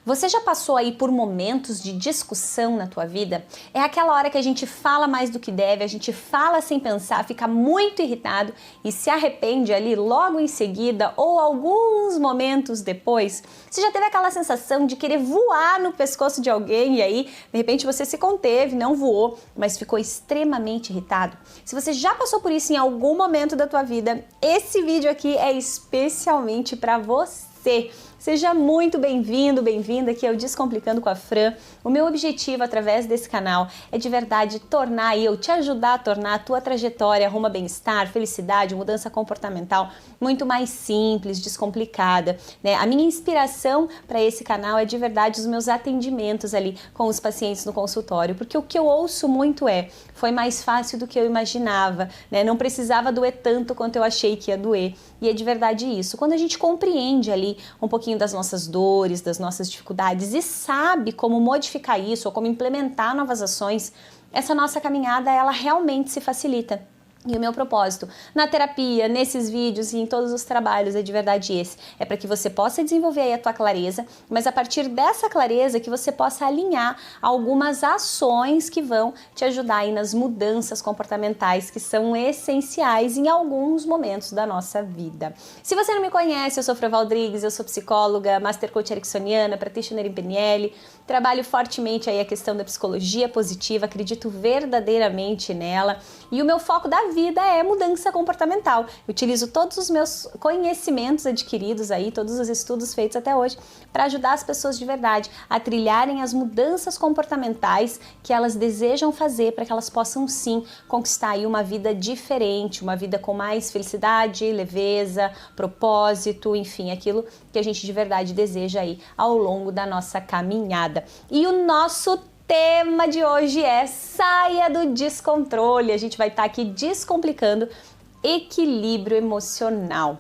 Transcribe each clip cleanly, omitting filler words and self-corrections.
Você já passou aí por momentos de discussão na tua vida? É aquela hora que a gente fala mais do que deve, a gente fala sem pensar, fica muito irritado e se arrepende ali logo em seguida ou alguns momentos depois? Você já teve aquela sensação de querer voar no pescoço de alguém e aí, de repente, você se conteve, não voou, mas ficou extremamente irritado? Se você já passou por isso em algum momento da tua vida, esse vídeo aqui é especialmente para você. Seja muito bem-vindo, bem-vinda aqui ao Descomplicando com a Fran. O meu objetivo através desse canal é de verdade te ajudar a tornar a tua trajetória rumo a bem-estar, felicidade, mudança comportamental muito mais simples, descomplicada, né? A minha inspiração para esse canal é de verdade os meus atendimentos ali com os pacientes no consultório, porque o que eu ouço muito foi mais fácil do que eu imaginava, né? Não precisava doer tanto quanto eu achei que ia doer. E é de verdade isso. Quando a gente compreende ali um pouquinho das nossas dores, das nossas dificuldades e sabe como modificar isso ou como implementar novas ações, essa nossa caminhada ela realmente se facilita. E o meu propósito na terapia, nesses vídeos e em todos os trabalhos é de verdade esse. É para que você possa desenvolver aí a tua clareza, mas a partir dessa clareza que você possa alinhar algumas ações que vão te ajudar aí nas mudanças comportamentais que são essenciais em alguns momentos da nossa vida. Se você não me conhece, eu sou Fran Valdrigues, eu sou psicóloga, Master Coach Ericksoniana, Practitioner em PNL, trabalho fortemente aí a questão da psicologia positiva, acredito verdadeiramente nela e o meu foco da vida é mudança comportamental. Eu utilizo todos os meus conhecimentos adquiridos aí, todos os estudos feitos até hoje, para ajudar as pessoas de verdade a trilharem as mudanças comportamentais que elas desejam fazer para que elas possam sim conquistar aí uma vida diferente, uma vida com mais felicidade, leveza, propósito, enfim, aquilo que a gente de verdade deseja aí ao longo da nossa caminhada. E o nosso tema de hoje é saia do descontrole. A gente vai estar aqui descomplicando equilíbrio emocional.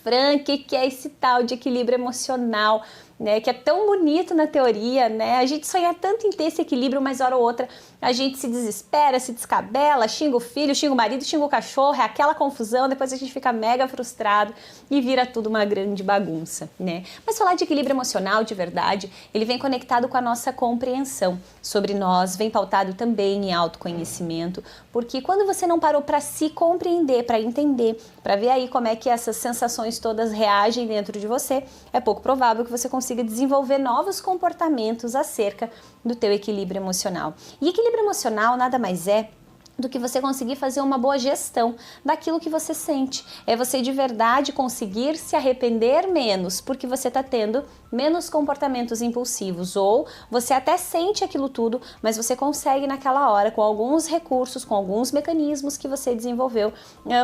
Fran, o que é esse tal de equilíbrio emocional, né? Que é tão bonito na teoria, né? A gente sonha tanto em ter esse equilíbrio, mas hora ou outra a gente se desespera, se descabela, xinga o filho, xinga o marido, xinga o cachorro, é aquela confusão, depois a gente fica mega frustrado e vira tudo uma grande bagunça, né? Mas falar de equilíbrio emocional de verdade, ele vem conectado com a nossa compreensão sobre nós, vem pautado também em autoconhecimento, porque quando você não parou para se compreender, para entender, para ver aí como é que essas sensações todas reagem dentro de você, é pouco provável que você consiga desenvolver novos comportamentos acerca do teu equilíbrio emocional. E equilíbrio emocional nada mais é do que você conseguir fazer uma boa gestão daquilo que você sente. É você de verdade conseguir se arrepender menos, porque você está tendo menos comportamentos impulsivos, ou você até sente aquilo tudo, mas você consegue naquela hora, com alguns recursos, com alguns mecanismos que você desenvolveu,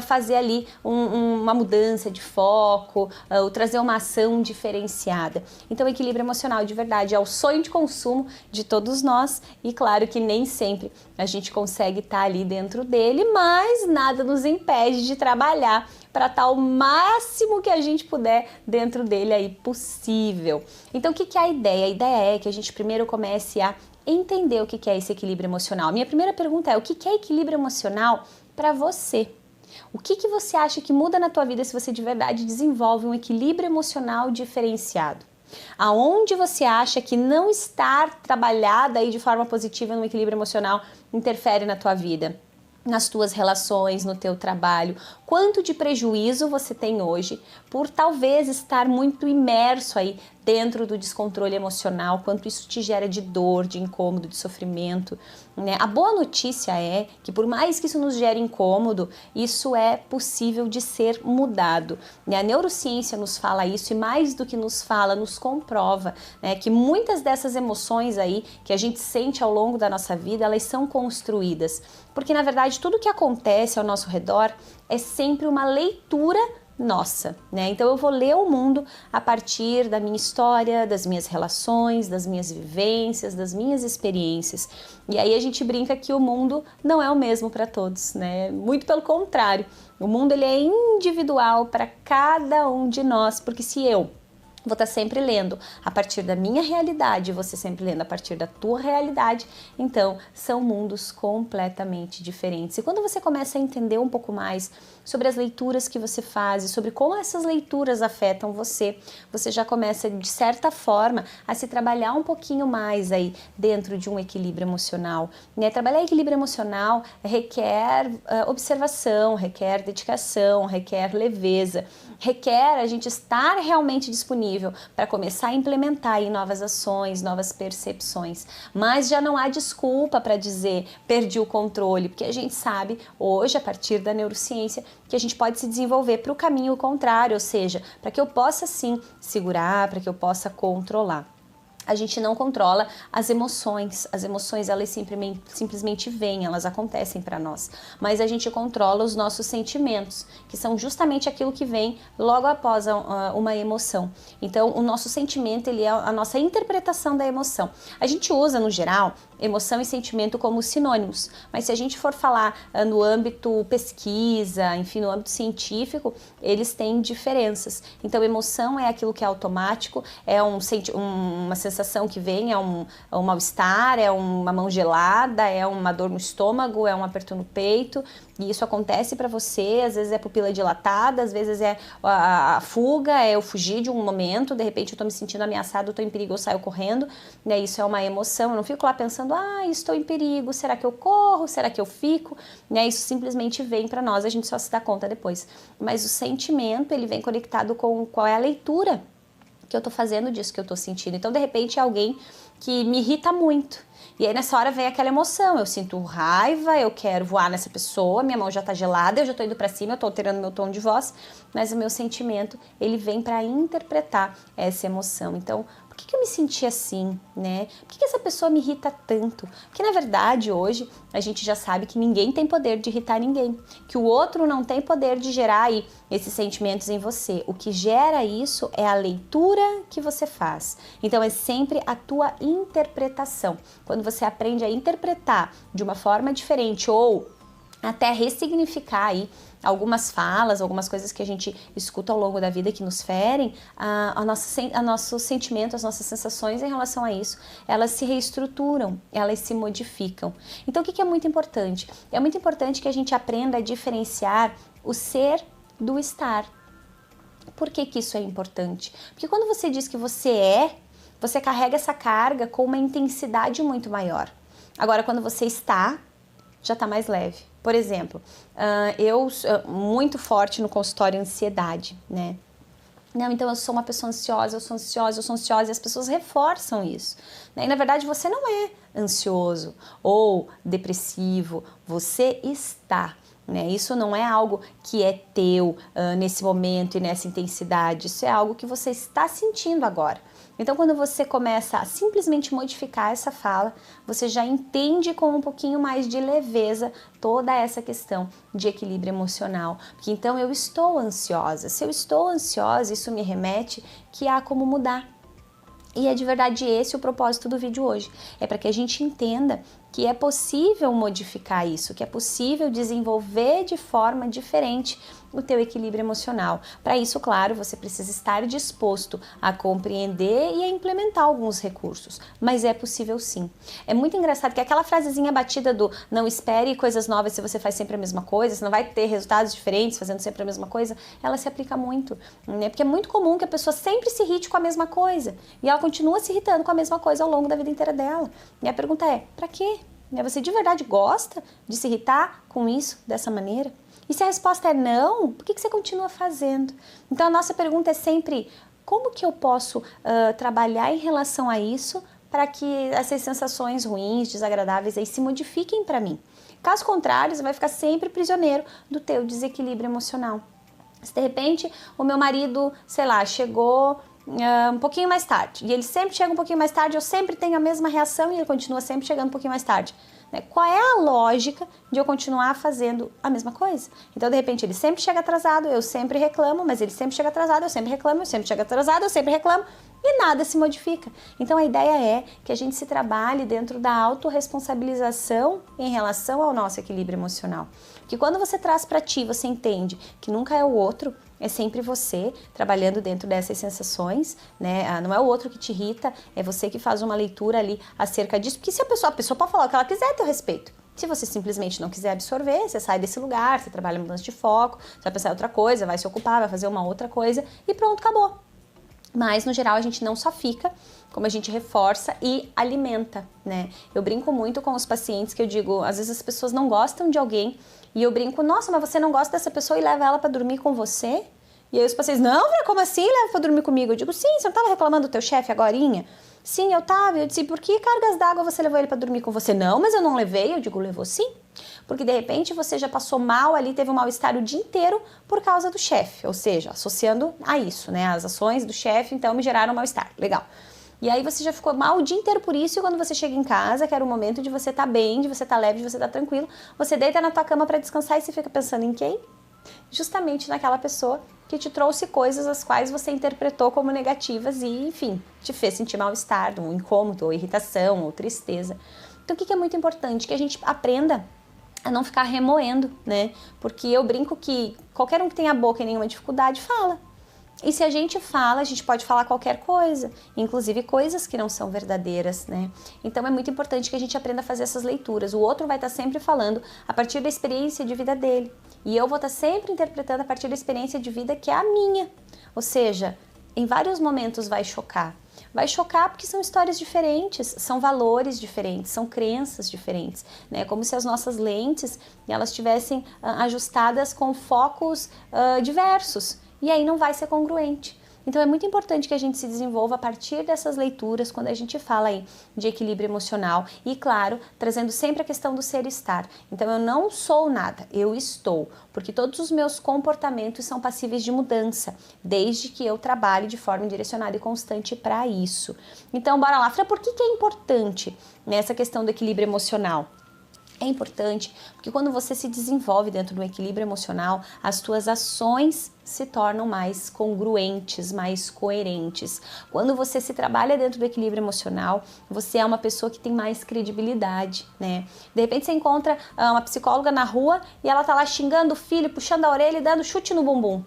fazer ali uma mudança de foco, ou trazer uma ação diferenciada. Então, o equilíbrio emocional de verdade é o sonho de consumo de todos nós, e claro que nem sempre a gente consegue estar ali dentro dele, mas nada nos impede de trabalhar para estar o máximo que a gente puder dentro dele aí possível. Então, o que é a ideia? A ideia é que a gente primeiro comece a entender o que é esse equilíbrio emocional. Minha primeira pergunta é: o que é equilíbrio emocional para você? O que você acha que muda na tua vida se você de verdade desenvolve um equilíbrio emocional diferenciado? Aonde você acha que não estar trabalhada aí de forma positiva no equilíbrio emocional interfere na tua vida? Nas tuas relações, no teu trabalho, quanto de prejuízo você tem hoje por talvez estar muito imerso aí dentro do descontrole emocional, quanto isso te gera de dor, de incômodo, de sofrimento, né? A boa notícia é que por mais que isso nos gere incômodo, isso é possível de ser mudado, né? A neurociência nos fala isso e mais do que nos fala, nos comprova, né, que muitas dessas emoções aí que a gente sente ao longo da nossa vida, elas são construídas, porque na verdade tudo que acontece ao nosso redor é sempre uma leitura nossa, né? Então eu vou ler o mundo a partir da minha história, das minhas relações, das minhas vivências, das minhas experiências. E aí a gente brinca que o mundo não é o mesmo para todos, né? Muito pelo contrário, o mundo ele é individual para cada um de nós, porque se eu vou estar sempre lendo a partir da minha realidade, você sempre lendo a partir da tua realidade, então são mundos completamente diferentes. E quando você começa a entender um pouco mais sobre as leituras que você faz e sobre como essas leituras afetam você, você já começa, de certa forma, a se trabalhar um pouquinho mais aí dentro de um equilíbrio emocional, né? Trabalhar equilíbrio emocional requer observação, requer dedicação, requer leveza, requer a gente estar realmente disponível para começar a implementar aí novas ações, novas percepções. Mas já não há desculpa para dizer perdi o controle, porque a gente sabe hoje, a partir da neurociência, que a gente pode se desenvolver para o caminho contrário, ou seja, para que eu possa sim segurar, para que eu possa controlar. A gente não controla as emoções elas simplesmente vêm, elas acontecem para nós, mas a gente controla os nossos sentimentos, que são justamente aquilo que vem logo após uma emoção. Então, o nosso sentimento, ele é a nossa interpretação da emoção. A gente usa, no geral, emoção e sentimento como sinônimos, mas se a gente for falar no âmbito pesquisa, enfim, no âmbito científico, eles têm diferenças. Então, emoção é aquilo que é automático, é uma sensação que vem, é um mal-estar, é uma mão gelada, é uma dor no estômago, é um aperto no peito, e isso acontece para você, às vezes é pupila dilatada, às vezes é a fuga, é eu fugir de um momento, de repente eu tô me sentindo ameaçado, eu tô em perigo, eu saio correndo, né? Isso é uma emoção, eu não fico lá pensando, estou em perigo, será que eu corro, será que eu fico, né? Isso simplesmente vem para nós, a gente só se dá conta depois. Mas o sentimento, ele vem conectado com qual é a leitura que eu tô fazendo disso que eu tô sentindo. Então, de repente, é alguém que me irrita muito. E aí, nessa hora, vem aquela emoção. Eu sinto raiva, eu quero voar nessa pessoa, minha mão já tá gelada, eu já tô indo pra cima, eu tô alterando meu tom de voz, mas o meu sentimento, ele vem para interpretar essa emoção. Então, por que eu me senti assim, né? Por que essa pessoa me irrita tanto? Porque, na verdade, hoje, a gente já sabe que ninguém tem poder de irritar ninguém, que o outro não tem poder de gerar aí esses sentimentos em você. O que gera isso é a leitura que você faz. Então, é sempre a tua interpretação. Quando você aprende a interpretar de uma forma diferente ou até ressignificar aí algumas falas, algumas coisas que a gente escuta ao longo da vida que nos ferem, nosso sentimento, as nossas sensações em relação a isso, elas se reestruturam, elas se modificam. Então, o que é muito importante? É muito importante que a gente aprenda a diferenciar o ser do estar. Por que isso é importante? Porque quando você diz que você carrega essa carga com uma intensidade muito maior. Agora, quando você está, já está mais leve. Por exemplo, eu muito forte no consultório ansiedade, né? Não, então eu sou uma pessoa ansiosa, eu sou ansiosa, eu sou ansiosa, e as pessoas reforçam isso, né? E na verdade você não é ansioso ou depressivo, você está, né? Isso não é algo que é teu nesse momento e nessa intensidade, isso é algo que você está sentindo agora. Então, quando você começa a simplesmente modificar essa fala, você já entende com um pouquinho mais de leveza toda essa questão de equilíbrio emocional. Porque então eu estou ansiosa. Se eu estou ansiosa, isso me remete que há como mudar. E é de verdade esse o propósito do vídeo hoje. É para que a gente entenda que é possível modificar isso, que é possível desenvolver de forma diferente o teu equilíbrio emocional. Para isso, claro, você precisa estar disposto a compreender e a implementar alguns recursos, mas é possível sim. É muito engraçado que aquela frasezinha batida do não espere coisas novas se você faz sempre a mesma coisa, você não vai ter resultados diferentes fazendo sempre a mesma coisa, ela se aplica muito, né? Porque é muito comum que a pessoa sempre se irrite com a mesma coisa e ela continua se irritando com a mesma coisa ao longo da vida inteira dela. E a pergunta é, para quê? Você de verdade gosta de se irritar com isso, dessa maneira? E se a resposta é não, por que você continua fazendo? Então a nossa pergunta é sempre, como que eu posso trabalhar em relação a isso para que essas sensações ruins, desagradáveis aí se modifiquem para mim? Caso contrário, você vai ficar sempre prisioneiro do teu desequilíbrio emocional. Se de repente o meu marido, sei lá, chegou um pouquinho mais tarde, e ele sempre chega um pouquinho mais tarde, eu sempre tenho a mesma reação e ele continua sempre chegando um pouquinho mais tarde. Qual é a lógica de eu continuar fazendo a mesma coisa? Então, de repente, ele sempre chega atrasado, eu sempre reclamo, mas ele sempre chega atrasado, eu sempre reclamo, eu sempre chego atrasado, eu sempre reclamo, e nada se modifica. Então, a ideia é que a gente se trabalhe dentro da autorresponsabilização em relação ao nosso equilíbrio emocional. Que quando você traz para ti, você entende que nunca é o outro, é sempre você trabalhando dentro dessas sensações, né? Não é o outro que te irrita, é você que faz uma leitura ali acerca disso, porque se a pessoa pode falar o que ela quiser a teu respeito. Se você simplesmente não quiser absorver, você sai desse lugar, você trabalha em mudança de foco, você vai pensar em outra coisa, vai se ocupar, vai fazer uma outra coisa e pronto, acabou. Mas, no geral, a gente não só fica, como a gente reforça e alimenta, né? Eu brinco muito com os pacientes que eu digo, às vezes as pessoas não gostam de alguém e eu brinco, nossa, mas você não gosta dessa pessoa e leva ela pra dormir com você? E aí os pacientes, não, como assim leva pra dormir comigo? Eu digo, sim, você não tava reclamando do teu chefe agorinha? Sim, eu tava. Eu disse, por que cargas d'água você levou ele pra dormir com você? Não, mas eu não levei. Eu digo, levou sim. Porque de repente você já passou mal ali, teve um mal-estar o dia inteiro por causa do chefe. Ou seja, associando a isso, né? As ações do chefe, então, me geraram mal-estar. Legal. E aí você já ficou mal o dia inteiro por isso, e quando você chega em casa, que era o momento de você estar bem, de você estar leve, de você estar tranquilo, você deita na tua cama pra descansar e você fica pensando em quem? Justamente naquela pessoa que te trouxe coisas as quais você interpretou como negativas e, enfim, te fez sentir mal-estar, um incômodo, ou irritação, ou tristeza. Então, o que é muito importante? Que a gente aprenda a não ficar remoendo, né? Porque eu brinco que qualquer um que tenha boca e nenhuma dificuldade, fala. E se a gente fala, a gente pode falar qualquer coisa, inclusive coisas que não são verdadeiras, né? Então é muito importante que a gente aprenda a fazer essas leituras. O outro vai estar sempre falando a partir da experiência de vida dele. E eu vou estar sempre interpretando a partir da experiência de vida que é a minha. Ou seja, em vários momentos vai chocar. Vai chocar porque são histórias diferentes, são valores diferentes, são crenças diferentes, né? Como se as nossas lentes elas estivessem ajustadas com focos diversos. E aí não vai ser congruente. Então é muito importante que a gente se desenvolva a partir dessas leituras quando a gente fala aí de equilíbrio emocional e, claro, trazendo sempre a questão do ser estar. Então eu não sou nada, eu estou, porque todos os meus comportamentos são passíveis de mudança, desde que eu trabalhe de forma direcionada e constante para isso. Então bora lá, Fran, por que é importante nessa questão do equilíbrio emocional? É importante porque quando você se desenvolve dentro do equilíbrio emocional, as tuas ações se tornam mais congruentes, mais coerentes. Quando você se trabalha dentro do equilíbrio emocional, você é uma pessoa que tem mais credibilidade, né? De repente você encontra uma psicóloga na rua e ela tá lá xingando o filho, puxando a orelha e dando chute no bumbum.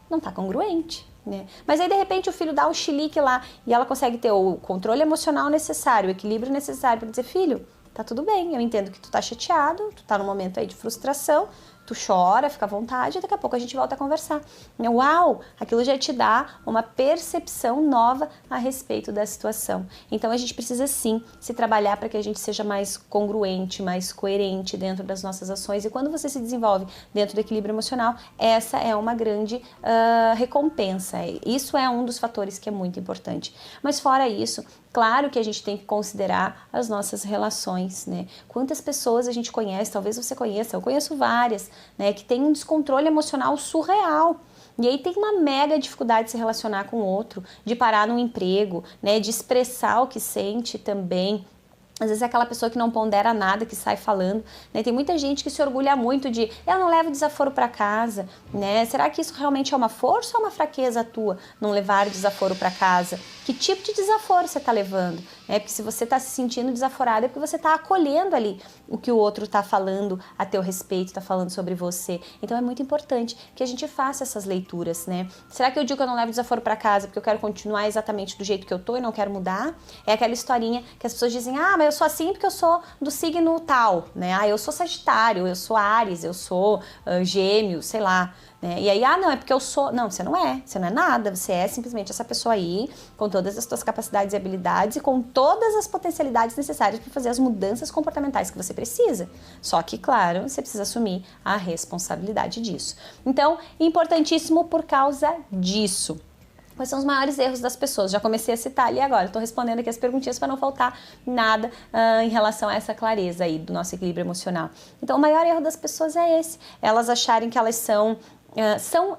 Não tá congruente, né? Mas aí de repente o filho dá um chilique lá e ela consegue ter o controle emocional necessário, o equilíbrio necessário para dizer, filho, tá tudo bem, eu entendo que tu tá chateado, tu tá num momento aí de frustração, tu chora, fica à vontade e daqui a pouco a gente volta a conversar. Uau, aquilo já te dá uma percepção nova a respeito da situação. Então a gente precisa sim se trabalhar para que a gente seja mais congruente, mais coerente dentro das nossas ações e quando você se desenvolve dentro do equilíbrio emocional, essa é uma grande recompensa. Isso é um dos fatores que é muito importante. Mas fora isso, claro que a gente tem que considerar as nossas relações, né? Quantas pessoas a gente conhece, talvez você conheça, eu conheço várias, né, que tem um descontrole emocional surreal. E aí tem uma mega dificuldade de se relacionar com o outro, de parar no emprego, né, de expressar o que sente também. Às vezes é aquela pessoa que não pondera nada, que sai falando, né? Tem muita gente que se orgulha muito de eu não levo desaforo para casa, né? Será que isso realmente é uma força ou uma fraqueza tua, não levar desaforo para casa? Que tipo de desaforo você está levando? Porque se você está se sentindo desaforado é porque você está acolhendo ali o que o outro está falando a teu respeito, está falando sobre você. Então é muito importante que a gente faça essas leituras, né? Será que eu digo que eu não levo desaforo para casa porque eu quero continuar exatamente do jeito que eu tô e não quero mudar? É aquela historinha que as pessoas dizem, ah, mas eu sou assim porque eu sou do signo tal, né? Ah, eu sou Sagitário, eu sou Áries, eu sou Gêmeo, sei lá. Né? E aí, não, é porque eu sou... Não, você não é nada, você é simplesmente essa pessoa aí, com todas as suas capacidades e habilidades e com todas as potencialidades necessárias para fazer as mudanças comportamentais que você precisa. Só que, claro, você precisa assumir a responsabilidade disso. Então, importantíssimo por causa disso. Quais são os maiores erros das pessoas? Já comecei a citar ali agora, estou respondendo aqui as perguntinhas para não faltar nada em relação a essa clareza aí do nosso equilíbrio emocional. Então, o maior erro das pessoas é esse, elas acharem que elas são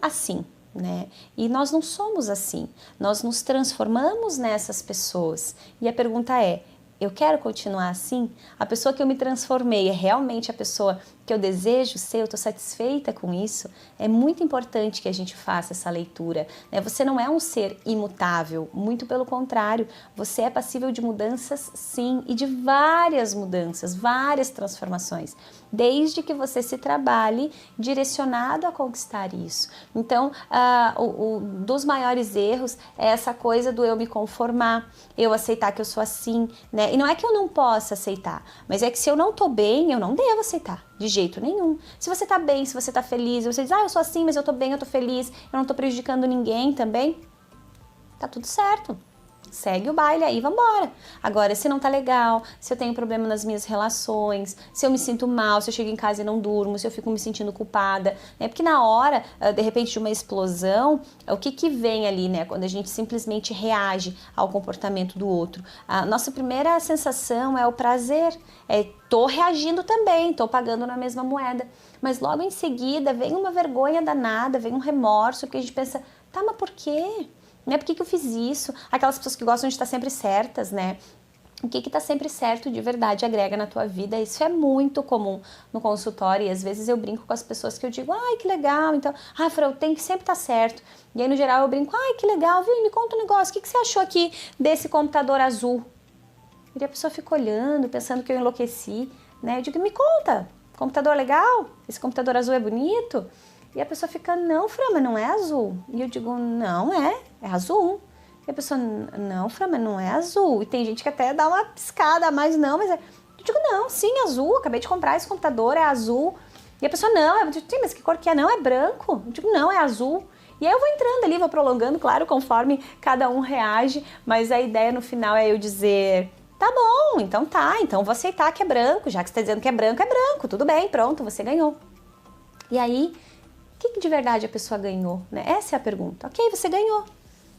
assim, né? E nós não somos assim, nós nos transformamos nessas pessoas. E a pergunta é, eu quero continuar assim? A pessoa que eu me transformei é realmente a pessoa que eu desejo ser? Eu estou satisfeita com isso? É muito importante que a gente faça essa leitura, né? Você não é um ser imutável, muito pelo contrário, você é passível de mudanças sim, e de várias mudanças, várias transformações. desde que você se trabalhe direcionado a conquistar isso. Então, dos maiores erros é essa coisa do eu me conformar, eu aceitar que eu sou assim, né? E não é que eu não possa aceitar, mas é que se eu não tô bem, eu não devo aceitar, de jeito nenhum. Se você tá bem, se você tá feliz, você diz, eu sou assim, mas eu tô bem, eu tô feliz, eu não tô prejudicando ninguém também, tá tudo certo. Segue o baile aí, vambora. Agora, se não tá legal, se eu tenho problema nas minhas relações, se eu me sinto mal, se eu chego em casa e não durmo, se eu fico me sentindo culpada, né? Porque na hora, de repente, de uma explosão, o que vem ali, né? Quando a gente simplesmente reage ao comportamento do outro. A nossa primeira sensação é o prazer, tô reagindo também, tô pagando na mesma moeda. Mas logo em seguida vem uma vergonha danada, vem um remorso, porque a gente pensa, tá, mas por quê? Né? Por que eu fiz isso? Aquelas pessoas que gostam de estar sempre certas, né? O que está sempre certo de verdade agrega na tua vida? Isso é muito comum no consultório e às vezes eu brinco com as pessoas que eu digo, ai, que legal, então, Fran, eu tenho que sempre estar certo. E aí no geral eu brinco, ai, que legal, viu? Me conta um negócio, o que você achou aqui desse computador azul? E a pessoa fica olhando, pensando que eu enlouqueci, né? Eu digo, me conta, computador legal? Esse computador azul é bonito? E a pessoa fica, não, Fran, mas não é azul. E eu digo, não, é azul. E a pessoa, não, Fran, mas não é azul. E tem gente que até dá uma piscada, mas não, mas é... Eu digo, não, sim, azul, acabei de comprar esse computador, é azul. E a pessoa, não, eu digo, mas que cor que é? Não, é branco. Eu digo, não, é azul. E aí eu vou entrando ali, vou prolongando, claro, conforme cada um reage, mas a ideia no final é eu dizer, tá bom, então tá, então vou aceitar que é branco, já que você tá dizendo que é branco, tudo bem, pronto, você ganhou. E aí... O que de verdade a pessoa ganhou, né? Essa é a pergunta. Ok, você ganhou.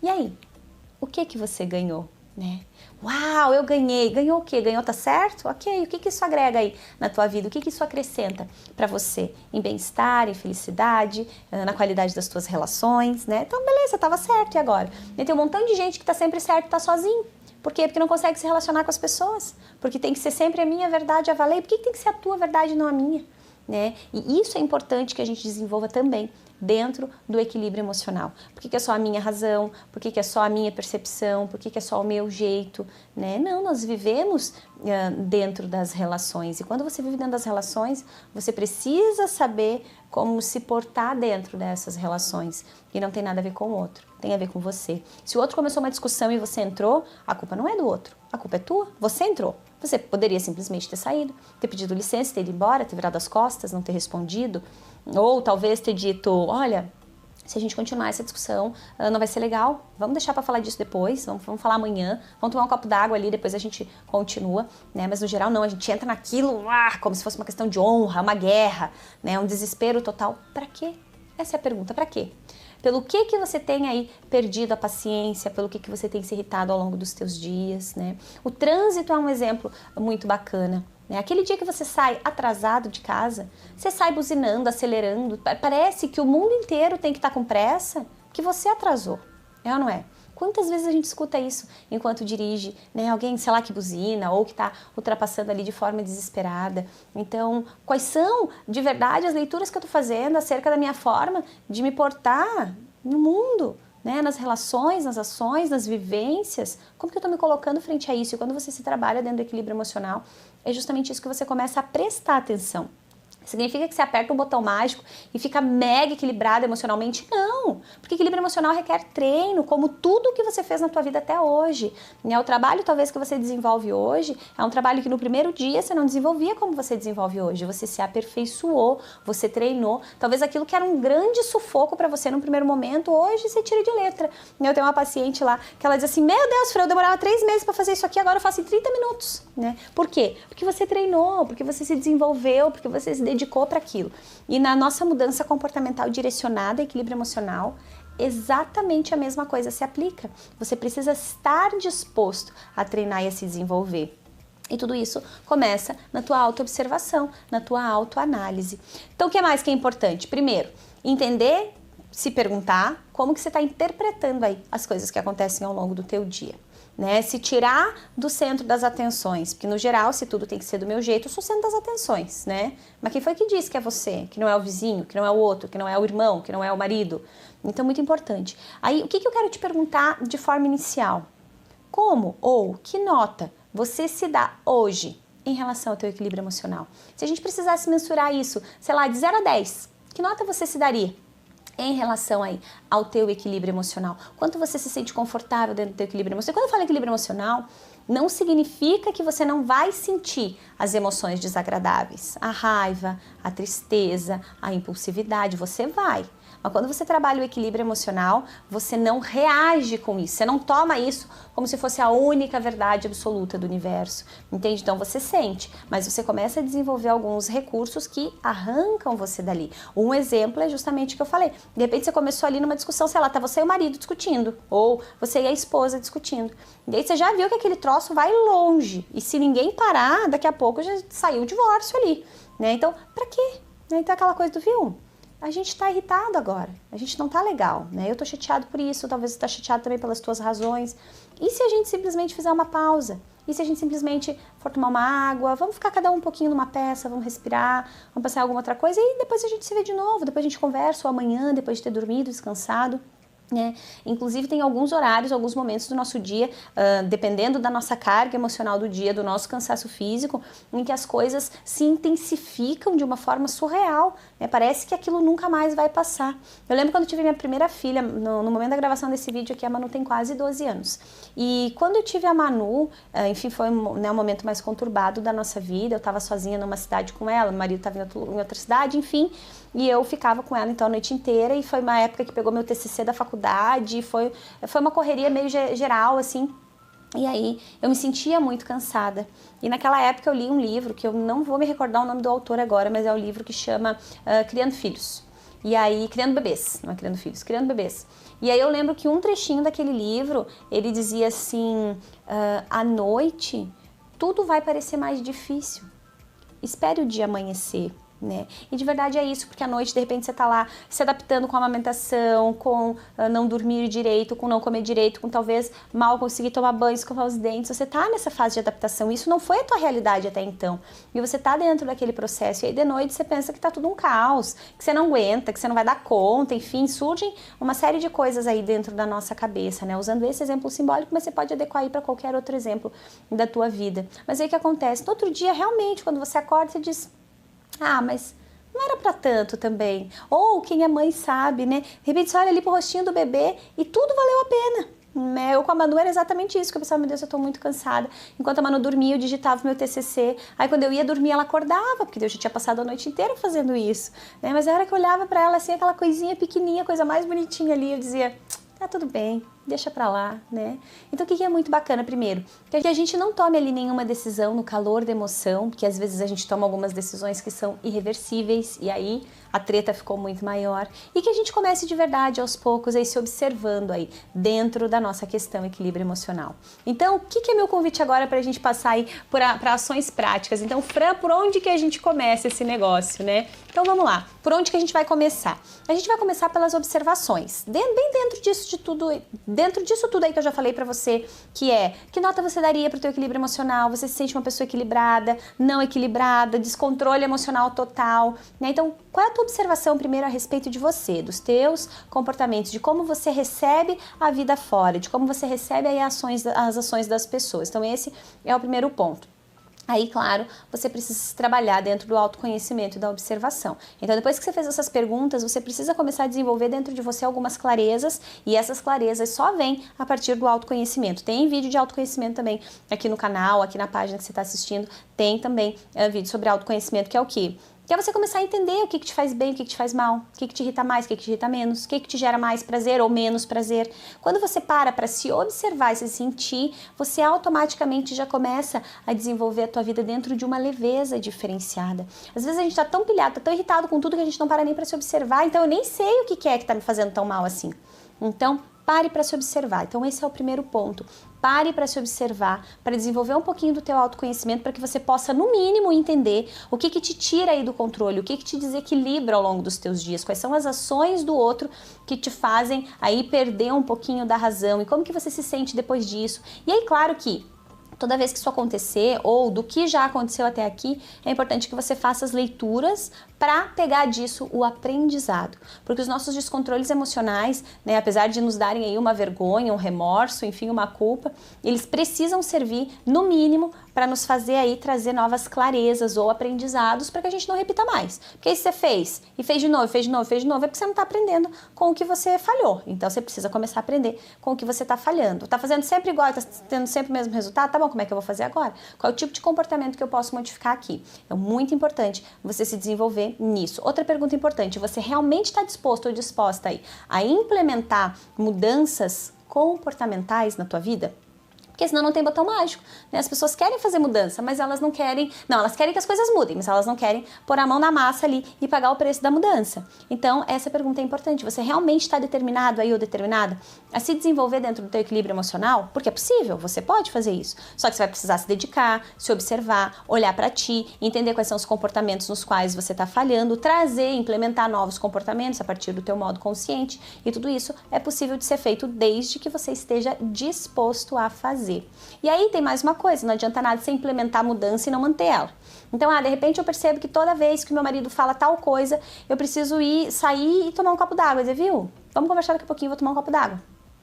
E aí? O que você ganhou, né? Uau, eu ganhei. Ganhou o quê? Ganhou, tá certo? Ok, o que isso agrega aí na tua vida? O que isso acrescenta para você? Em bem-estar, em felicidade, na qualidade das tuas relações, né? Então, beleza, tava certo, e agora? E tem um montão de gente que tá sempre certo e tá sozinho. Por quê? Porque não consegue se relacionar com as pessoas. Porque tem que ser sempre a minha verdade a valer. Por que tem que ser a tua verdade e não a minha? Né? E isso é importante que a gente desenvolva também dentro do equilíbrio emocional. Por que é só a minha razão? Por que é só a minha percepção? Por que é só o meu jeito? Né? Não, nós vivemos dentro das relações. E quando você vive dentro das relações, você precisa saber como se portar dentro dessas relações. E não tem nada a ver com o outro, tem a ver com você. Se o outro começou uma discussão e você entrou, a culpa não é do outro, a culpa é tua, você entrou. Você poderia simplesmente ter saído, ter pedido licença, ter ido embora, ter virado as costas, não ter respondido, ou talvez ter dito, olha, se a gente continuar essa discussão, não vai ser legal, vamos deixar para falar disso depois, vamos falar amanhã, vamos tomar um copo d'água ali, depois a gente continua, né? Mas no geral não, a gente entra naquilo, como se fosse uma questão de honra, uma guerra, né? Um desespero total. Para quê? Essa é a pergunta, para quê? Pelo que você tem aí perdido a paciência, pelo que você tem se irritado ao longo dos teus dias, né? O trânsito é um exemplo muito bacana, né? Aquele dia que você sai atrasado de casa, você sai buzinando, acelerando, parece que o mundo inteiro tem que estar com pressa, que você atrasou, é ou não é? Quantas vezes a gente escuta isso enquanto dirige, né? Alguém, sei lá, que buzina ou que está ultrapassando ali de forma desesperada. Então, quais são, de verdade, as leituras que eu estou fazendo acerca da minha forma de me portar no mundo, né? Nas relações, nas ações, nas vivências? Como que eu estou me colocando frente a isso? E quando você se trabalha dentro do equilíbrio emocional, é justamente isso que você começa a prestar atenção. Significa que você aperta um botão mágico e fica mega equilibrado emocionalmente? Não, porque equilíbrio emocional requer treino, como tudo que você fez na tua vida até hoje. O trabalho talvez que você desenvolve hoje é um trabalho que no primeiro dia você não desenvolvia como você desenvolve hoje. Você se aperfeiçoou, você treinou. Talvez aquilo que era um grande sufoco para você no primeiro momento, hoje você tira de letra. Eu tenho uma paciente lá que ela diz assim, meu Deus, Fran, eu demorava 3 meses para fazer isso aqui, agora eu faço em 30 minutos. Né? Por quê? Porque você treinou, porque você se desenvolveu, porque você se dedicou para aquilo. E na nossa mudança comportamental direcionada a equilíbrio emocional, exatamente a mesma coisa se aplica. Você precisa estar disposto a treinar e a se desenvolver. E tudo isso começa na tua autoobservação, na tua autoanálise. Então, o que mais que é importante? Primeiro, entender, se perguntar como que você está interpretando aí as coisas que acontecem ao longo do teu dia. Né? Se tirar do centro das atenções, porque no geral, se tudo tem que ser do meu jeito, eu sou o centro das atenções, né? Mas quem foi que disse que é você? Que não é o vizinho, que não é o outro, que não é o irmão, que não é o marido? Então, muito importante. Aí, o que eu quero te perguntar de forma inicial? Como ou que nota você se dá hoje em relação ao teu equilíbrio emocional? Se a gente precisasse mensurar isso, sei lá, de 0 a 10, que nota você se daria em relação aí ao teu equilíbrio emocional? Quanto você se sente confortável dentro do teu equilíbrio emocional? Quando eu falo equilíbrio emocional, não significa que você não vai sentir as emoções desagradáveis, a raiva, a tristeza, a impulsividade, você vai. Mas quando você trabalha o equilíbrio emocional, você não reage com isso, você não toma isso como se fosse a única verdade absoluta do universo, entende? Então você sente, mas você começa a desenvolver alguns recursos que arrancam você dali. Um exemplo é justamente o que eu falei. De repente você começou ali numa discussão, sei lá, tá você e o marido discutindo, ou você e a esposa discutindo. E aí você já viu que aquele troço vai longe, e se ninguém parar, daqui a pouco já saiu o divórcio ali, né? Então, pra quê? Então aquela coisa do viu? A gente tá irritado agora, a gente não tá legal, né? Eu tô chateado por isso, talvez você tá chateado também pelas tuas razões. E se a gente simplesmente fizer uma pausa? E se a gente simplesmente for tomar uma água? Vamos ficar cada um pouquinho numa peça, vamos respirar, vamos passar alguma outra coisa e depois a gente se vê de novo, depois a gente conversa ou amanhã, depois de ter dormido, descansado. Inclusive tem alguns horários, alguns momentos do nosso dia, dependendo da nossa carga emocional do dia, do nosso cansaço físico, em que as coisas se intensificam de uma forma surreal, né? Parece que aquilo nunca mais vai passar. Eu lembro quando eu tive minha primeira filha, no momento da gravação desse vídeo aqui, a Manu tem quase 12 anos. E quando eu tive a Manu, enfim, foi um momento mais conturbado da nossa vida, eu estava sozinha numa cidade com ela, meu marido estava em outra cidade, enfim, e eu ficava com ela então a noite inteira, e foi uma época que pegou meu TCC da faculdade, foi uma correria meio geral, assim, e aí eu me sentia muito cansada. E naquela época eu li um livro, que eu não vou me recordar o nome do autor agora, mas é o livro que chama Criando Filhos. E aí, Criando Bebês, não é Criando Filhos, Criando Bebês. E aí eu lembro que um trechinho daquele livro, ele dizia assim, à noite tudo vai parecer mais difícil. Espere o dia amanhecer. Né? E de verdade é isso, porque à noite de repente você tá lá se adaptando com a amamentação, com não dormir direito, com não comer direito, com talvez mal conseguir tomar banho, escovar os dentes. Você tá nessa fase de adaptação, isso não foi a tua realidade até então, e você tá dentro daquele processo, e aí de noite você pensa que tá tudo um caos, que você não aguenta, que você não vai dar conta, enfim, surgem uma série de coisas aí dentro da nossa cabeça, né? Usando esse exemplo simbólico, mas você pode adequar aí para qualquer outro exemplo da tua vida. Mas aí o que acontece? No outro dia, realmente, quando você acorda, você diz: ah, mas não era pra tanto também. Ou quem é mãe sabe, né? De repente você olha ali pro rostinho do bebê e tudo valeu a pena. Eu com a Manu era exatamente isso, que eu pensava, meu Deus, eu tô muito cansada. Enquanto a Manu dormia, eu digitava o meu TCC. Aí quando eu ia dormir, ela acordava, porque eu já tinha passado a noite inteira fazendo isso, né? Mas a hora que eu olhava pra ela, assim, aquela coisinha pequenininha, coisa mais bonitinha ali, eu dizia: tá tudo bem, deixa pra lá, né? Então o que é muito bacana? Primeiro, que a gente não tome ali nenhuma decisão no calor da emoção, porque às vezes a gente toma algumas decisões que são irreversíveis e aí a treta ficou muito maior, e que a gente comece de verdade aos poucos aí se observando aí dentro da nossa questão equilíbrio emocional. Então o que é meu convite agora pra gente passar aí para ações práticas? Então, Fran, por onde que a gente começa esse negócio, né? Então vamos lá, por onde que a gente vai começar? A gente vai começar pelas observações, bem dentro disso tudo aí que eu já falei pra você, que nota você daria pro teu equilíbrio emocional? Você se sente uma pessoa equilibrada, não equilibrada, descontrole emocional total, né? Então, qual é a tua observação primeiro a respeito de você, dos teus comportamentos, de como você recebe a vida fora, de como você recebe aí as ações das pessoas? Então esse é o primeiro ponto. Aí, claro, você precisa se trabalhar dentro do autoconhecimento e da observação. Então, depois que você fez essas perguntas, você precisa começar a desenvolver dentro de você algumas clarezas, e essas clarezas só vêm a partir do autoconhecimento. Tem vídeo de autoconhecimento também aqui no canal, aqui na página que você está assistindo, tem também vídeo sobre autoconhecimento, que é o quê? Que é você começar a entender o que te faz bem, o que te faz mal, o que te irrita mais, o que te irrita menos, o que te gera mais prazer ou menos prazer. Quando você para se observar e se sentir, você automaticamente já começa a desenvolver a tua vida dentro de uma leveza diferenciada. Às vezes a gente tá tão pilhado, tá tão irritado com tudo que a gente não para nem para se observar, então eu nem sei o que é que tá me fazendo tão mal assim. Então, pare para se observar. Então esse é o primeiro ponto. Pare para se observar, para desenvolver um pouquinho do teu autoconhecimento, para que você possa, no mínimo, entender o que te tira aí do controle, o que te desequilibra ao longo dos teus dias, quais são as ações do outro que te fazem aí perder um pouquinho da razão e como que você se sente depois disso. E aí, claro que Toda vez que isso acontecer, ou do que já aconteceu até aqui, é importante que você faça as leituras para pegar disso o aprendizado. Porque os nossos descontroles emocionais, né, apesar de nos darem aí uma vergonha, um remorso, enfim, uma culpa, eles precisam servir, no mínimo, para nos fazer aí trazer novas clarezas ou aprendizados para que a gente não repita mais. Porque aí você fez, e fez de novo, fez de novo, fez de novo, é porque você não está aprendendo com o que você falhou. Então você precisa começar a aprender com o que você está falhando. Está fazendo sempre igual, está tendo sempre o mesmo resultado? Tá bom, como é que eu vou fazer agora? Qual é o tipo de comportamento que eu posso modificar aqui? É muito importante você se desenvolver nisso. Outra pergunta importante, você realmente está disposto ou disposta aí a implementar mudanças comportamentais na tua vida? Porque senão não tem botão mágico, né? As pessoas querem fazer mudança, mas elas não querem... Não, elas querem que as coisas mudem, mas elas não querem pôr a mão na massa ali e pagar o preço da mudança. Então, essa pergunta é importante. Você realmente está determinado aí ou determinada a se desenvolver dentro do teu equilíbrio emocional? Porque é possível, você pode fazer isso. Só que você vai precisar se dedicar, se observar, olhar para ti, entender quais são os comportamentos nos quais você está falhando, trazer, implementar novos comportamentos a partir do teu modo consciente. E tudo isso é possível de ser feito desde que você esteja disposto a fazer. E aí tem mais uma coisa, não adianta nada você implementar a mudança e não manter ela. Então, de repente eu percebo que toda vez que meu marido fala tal coisa, eu preciso sair e tomar um copo d'água. Dizer, viu? Vamos conversar daqui a pouquinho, vou tomar um copo d'água.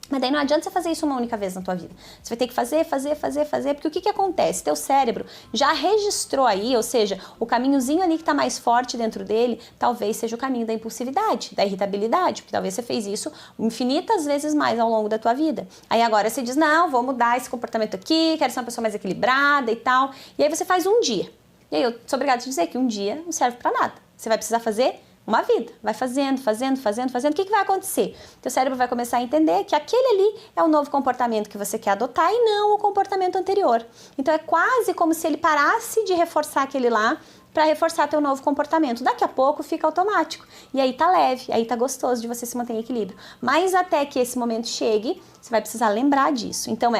Mas daí não adianta você fazer isso uma única vez na tua vida. Você vai ter que fazer, porque o que acontece? Teu cérebro já registrou aí, ou seja, o caminhozinho ali que está mais forte dentro dele, talvez seja o caminho da impulsividade, da irritabilidade, porque talvez você fez isso infinitas vezes mais ao longo da tua vida. Aí agora você diz, não, vou mudar esse comportamento aqui, quero ser uma pessoa mais equilibrada e tal. E aí você faz um dia. E aí eu sou obrigada a te dizer que um dia não serve para nada. Você vai precisar fazer uma vida, vai fazendo, o que vai acontecer? Teu cérebro vai começar a entender que aquele ali é o novo comportamento que você quer adotar e não o comportamento anterior. Então é quase como se ele parasse de reforçar aquele lá para reforçar teu novo comportamento. Daqui a pouco fica automático. E aí tá leve, aí tá gostoso de você se manter em equilíbrio. Mas até que esse momento chegue, você vai precisar lembrar disso. Então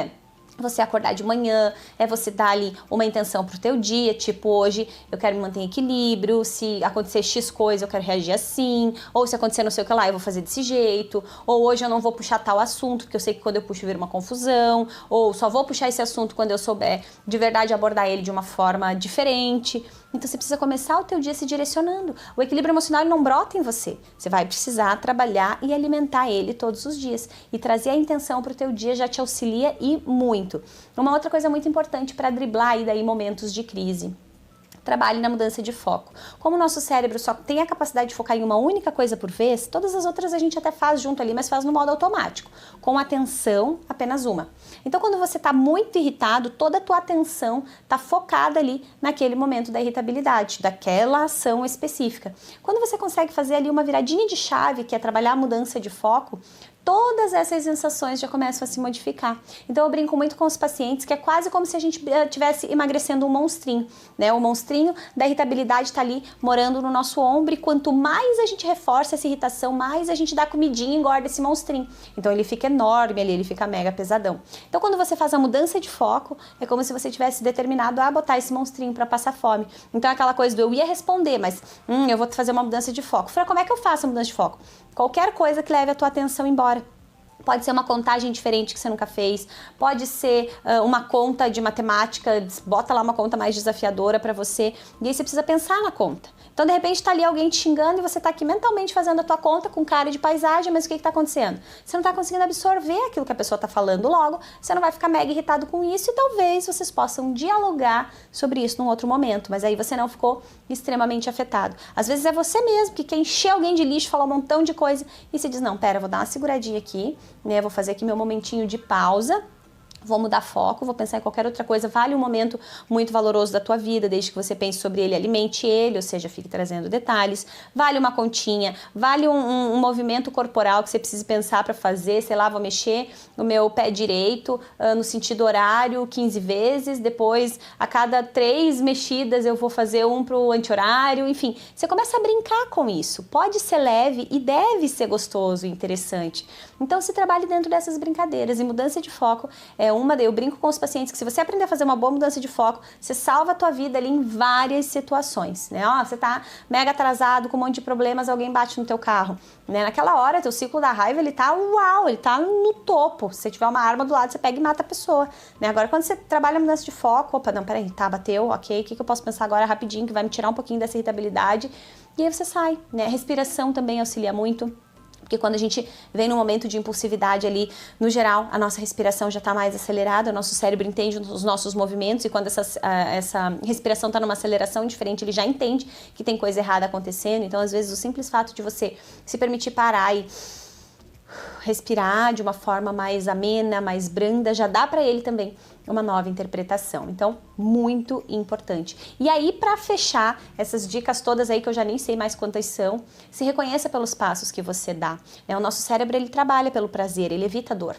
você acordar de manhã, é você dar ali uma intenção pro teu dia, tipo, hoje eu quero me manter em equilíbrio, se acontecer X coisa eu quero reagir assim, ou se acontecer não sei o que lá eu vou fazer desse jeito, ou hoje eu não vou puxar tal assunto, porque eu sei que quando eu puxo vira uma confusão, ou só vou puxar esse assunto quando eu souber de verdade abordar ele de uma forma diferente. Então você precisa começar o teu dia se direcionando. O equilíbrio emocional não brota em você. Você vai precisar trabalhar e alimentar ele todos os dias. E trazer a intenção para o teu dia já te auxilia e muito. Uma outra coisa muito importante para driblar aí daí momentos de crise. Trabalhe na mudança de foco. Como o nosso cérebro só tem a capacidade de focar em uma única coisa por vez, todas as outras a gente até faz junto ali, mas faz no modo automático, com atenção apenas uma. Então quando você está muito irritado, toda a tua atenção está focada ali naquele momento da irritabilidade, daquela ação específica. Quando você consegue fazer ali uma viradinha de chave, que é trabalhar a mudança de foco, todas essas sensações já começam a se modificar. Então eu brinco muito com os pacientes que é quase como se a gente estivesse emagrecendo um monstrinho, né? O monstrinho da irritabilidade está ali morando no nosso ombro e quanto mais a gente reforça essa irritação, mais a gente dá comidinha e engorda esse monstrinho. Então ele fica enorme ali, ele fica mega pesadão. Então quando você faz a mudança de foco, é como se você tivesse determinado a botar esse monstrinho para passar fome. Então aquela coisa do eu ia responder, mas eu vou fazer uma mudança de foco. Fran, como é que eu faço a mudança de foco? Qualquer coisa que leve a tua atenção embora. Pode ser uma contagem diferente que você nunca fez, pode ser uma conta de matemática, bota lá uma conta mais desafiadora para você, e aí você precisa pensar na conta. Então, de repente, tá ali alguém te xingando e você tá aqui mentalmente fazendo a tua conta com cara de paisagem, mas o que tá acontecendo? Você não tá conseguindo absorver aquilo que a pessoa tá falando logo, você não vai ficar mega irritado com isso e talvez vocês possam dialogar sobre isso num outro momento, mas aí você não ficou extremamente afetado. Às vezes é você mesmo que quer encher alguém de lixo, falar um montão de coisa e se diz, não, pera, vou dar uma seguradinha aqui, né? Vou fazer aqui meu momentinho de pausa, vou mudar foco, vou pensar em qualquer outra coisa, vale um momento muito valoroso da tua vida, desde que você pense sobre ele, alimente ele, ou seja, fique trazendo detalhes, vale uma continha, vale um movimento corporal que você precise pensar para fazer, sei lá, vou mexer no meu pé direito, no sentido horário 15 vezes, depois a cada 3 mexidas eu vou fazer um pro anti-horário, enfim, você começa a brincar com isso, pode ser leve e deve ser gostoso e interessante. Então se trabalhe dentro dessas brincadeiras e mudança de foco é eu brinco com os pacientes que se você aprender a fazer uma boa mudança de foco, você salva a tua vida ali em várias situações, né? Ó, você tá mega atrasado com um monte de problemas, alguém bate no teu carro, né? Naquela hora, teu ciclo da raiva, ele tá no topo. Se você tiver uma arma do lado, você pega e mata a pessoa, né? Agora, quando você trabalha a mudança de foco, opa, não, peraí, tá, bateu, ok, o que eu posso pensar agora rapidinho que vai me tirar um pouquinho dessa irritabilidade? E aí você sai, né? A respiração também auxilia muito. Porque quando a gente vem num momento de impulsividade ali, no geral, a nossa respiração já está mais acelerada, o nosso cérebro entende os nossos movimentos e quando essa respiração está numa aceleração diferente, ele já entende que tem coisa errada acontecendo. Então, às vezes, o simples fato de você se permitir parar e respirar de uma forma mais amena, mais branda, já dá para ele também uma nova interpretação. Então, muito importante. E aí, para fechar essas dicas todas aí que eu já nem sei mais quantas são, se reconheça pelos passos que você dá. O nosso cérebro, ele trabalha pelo prazer, ele evita a dor.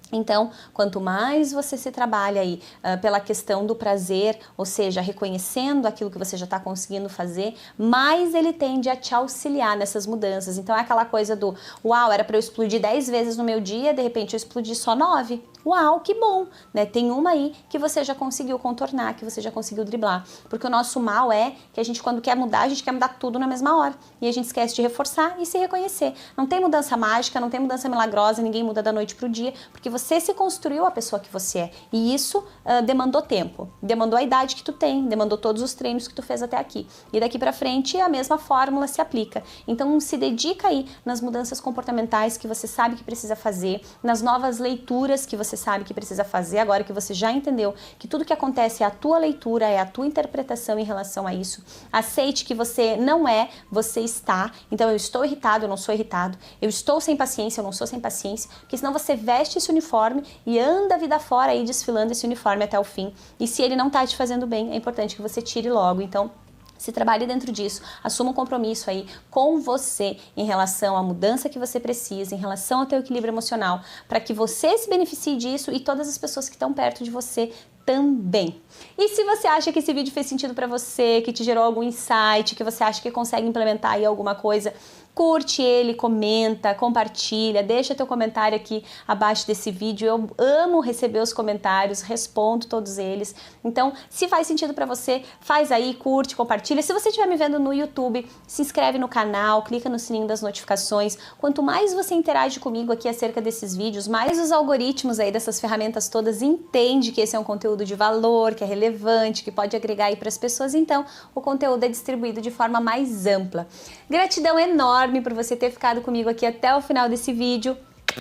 Então, quanto mais você se trabalha aí pela questão do prazer, ou seja, reconhecendo aquilo que você já está conseguindo fazer, mais ele tende a te auxiliar nessas mudanças. Então, é aquela coisa do, uau, era para eu explodir 10 vezes no meu dia, de repente eu explodi só 9. Uau, que bom, né? Tem uma aí que você já conseguiu contornar, que você já conseguiu driblar. Porque o nosso mal é que a gente, quando quer mudar, a gente quer mudar tudo na mesma hora. E a gente esquece de reforçar e se reconhecer. Não tem mudança mágica, não tem mudança milagrosa, ninguém muda da noite pro dia, porque você se construiu a pessoa que você é. E isso demandou tempo, demandou a idade que tu tem, demandou todos os treinos que tu fez até aqui. E daqui pra frente, a mesma fórmula se aplica. Então, se dedica aí nas mudanças comportamentais que você sabe que precisa fazer, nas novas leituras que você sabe que precisa fazer, agora que você já entendeu que tudo que acontece é a tua leitura, é a tua interpretação em relação a isso. Aceite que você não é, você está. Então, eu estou irritado, eu não sou irritado. Eu estou sem paciência, eu não sou sem paciência. Porque senão você veste esse uniforme e anda a vida fora aí desfilando esse uniforme até o fim. E se ele não tá te fazendo bem, é importante que você tire logo. Então, se trabalhe dentro disso, assuma um compromisso aí com você em relação à mudança que você precisa, em relação ao teu equilíbrio emocional, para que você se beneficie disso e todas as pessoas que estão perto de você também. E se você acha que esse vídeo fez sentido para você, que te gerou algum insight, que você acha que consegue implementar aí alguma coisa, curte ele, comenta, compartilha, deixa teu comentário aqui abaixo desse vídeo. Eu amo receber os comentários, respondo todos eles. Então, se faz sentido para você, faz aí, curte, compartilha. Se você estiver me vendo no YouTube, se inscreve no canal, clica no sininho das notificações. Quanto mais você interage comigo aqui acerca desses vídeos, mais os algoritmos aí dessas ferramentas todas entendem que esse é um conteúdo de valor, que é relevante, que pode agregar aí para as pessoas. Então, o conteúdo é distribuído de forma mais ampla. Gratidão enorme por você ter ficado comigo aqui até o final desse vídeo.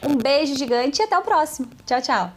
Um beijo gigante e até o próximo. Tchau, tchau!